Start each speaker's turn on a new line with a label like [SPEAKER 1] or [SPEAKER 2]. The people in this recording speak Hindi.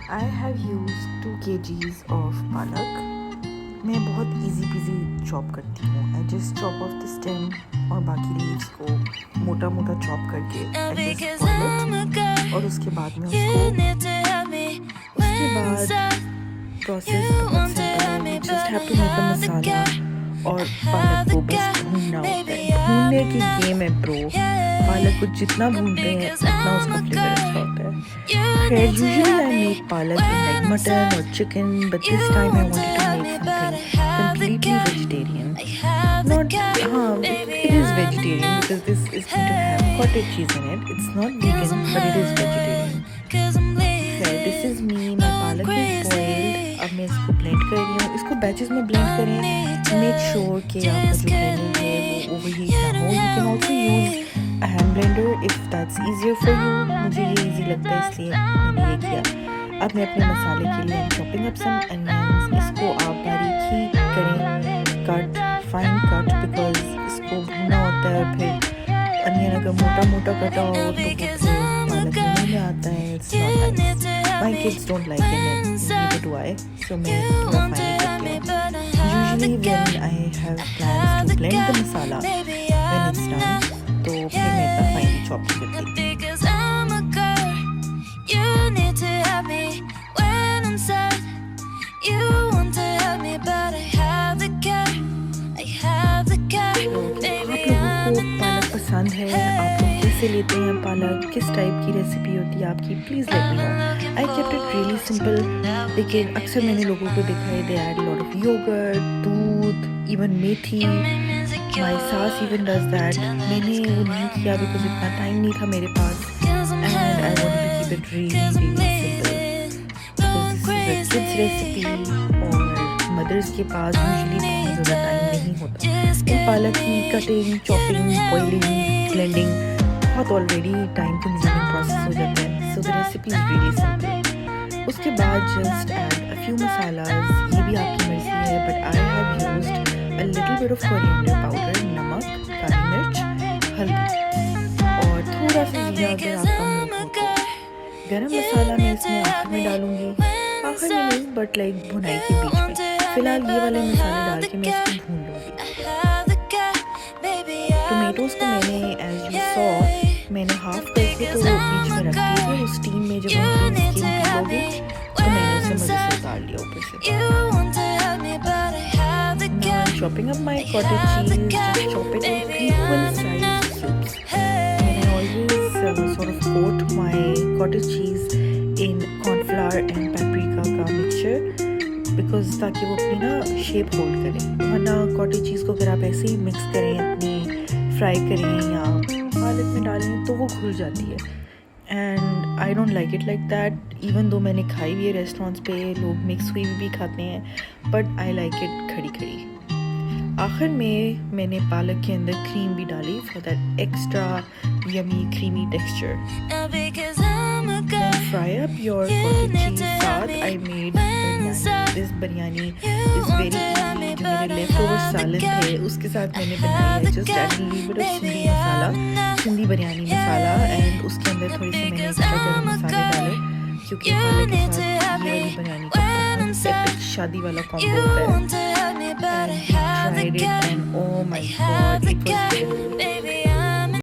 [SPEAKER 1] I have used 2 kgs of palak. मैं बहुत इजी पीजी चॉप करती हूँ. I just chop off the stem और बाकी लीव्स को मोटा मोटा चॉप करके I just boil it और उसके बाद में प्रोसेस बहुत सिंपल है. You just have to make a मसाला और पालक को बस भूनना होता है. भूनने की गेम है ब्रो. पालक को जितना भूनते हैं उतना उसका फ्लेवर अच्छा होता है. खैर, usually I make palak in like mutton or chicken, but this time I wanted to make something completely vegetarian. Not, it is vegetarian because this is going to have cottage cheese in it. It's not vegan, but it is vegetarian. खैर, this is me. My palak is boiled. अब मैं इसको blend कर रही हूँ. इसको batches में blend करें. Make sure कि आपका जो blending है वो overheat ना हो. You can also use a hand blender if that's easier for you. मुझे ये easy लगता है इसलिए मैंने ये किया. अब मैं अपने मसाले के लिए chopping up some onions. इसको आप बारीक ही करें, cut, fine cut, because इसको भुनना होता है. फिर अनियन अगर मोटा मोटा कटा हो तो फिर पालक में आता है. It's not nice. My kids don't like it and neither do I. So मैं थोड़ा fine करती हूँ. Usually when I have plans to blend the masala when it's done, तो फिर मैं इतना फाइनली चॉप करती हूँ. आप लोगों को पालक पसंद है? आप लोग कैसे लेते हैं पालक? किस टाइप की रेसिपी होती है आपकी? Please let me know. I kept it really simple. लेकिन अक्सर मैंने लोगों को देखा है they add lot of yogurt, दूध, इवन मेथी. माई सास even does that. मैंने वो नहीं किया बिकॉज इतना टाइम नहीं था मेरे पास. And I wanted to keep it really simple. Because this is a kids recipe और मदर्स के पास यूजुअली बहुत ज़्यादा टाइम नहीं होता. इन पालक की कटिंग, चॉपिंग, बॉइलिंग, ब्लेंडिंग बहुत ऑलरेडी टाइम कंज्यूमिंग प्रोसेस हो जाता है. So the recipe is really simple. उसके बाद just add a few masalas. ये भी आपकी मर्जी है, but I have used a little bit of coriander powder, नमक, काली मिर्च, हल्दी और थोड़ा सा जीरा अगर आपका मूड हो तो. गरम मसाला मैं इसमें आखिर में डालूंगी. आखिर में नहीं, बट लाइक भुनाई के बीच में. फिलहाल ये वाले मसाले डाल के मैं इसको भून लूँगी. टोमेटोज़ को मैंने एज यू सॉ मैंने हाफ करके तो बीच में रख दिए थे. उस स्टीम में जब उनकी स्किन पील होगी तो मैंने उसे मज़े से उतार लिया ऊपर से. Chopping up my cottage cheese, just chop it in equal size cubes. And I always sort of coat my cottage cheese in cornflour and paprika का mixture, because ताकि वो अपनी ना शेप होल्ड करे. वरना cottage cheese को अगर आप ऐसे ही मिक्स करें, अपनी फ्राई करें या पालक में डालें तो वो घुल जाती है. And I don't like it like that. Even though मैंने खाई हुई है रेस्टोरेंट्स पे, लोग मिक्स हुई भी खाते हैं, बट आई लाइक इट खड़ी खड़ी. आखिर में मैंने पालक के अंदर क्रीम भी डाली for that extra yummy creamy texture. Fry up your cottage cheese. साथ I made biryani. This biryani is very easy. जो मेरे लेफ्ट ओवर सालन थे उसके साथ मैंने बनाई है. Just add a little bit of Sindhi masala, Sindhi biryani masala, and उसके अंदर थोड़ी सी मैंने एक्स्ट्रा गरम मसाले डाले क्योंकि पालक के साथ ये वाली बिरयानी का बहुत एपिक शादी वाला कॉम्बो होता है. And tried it and oh my god, it was good.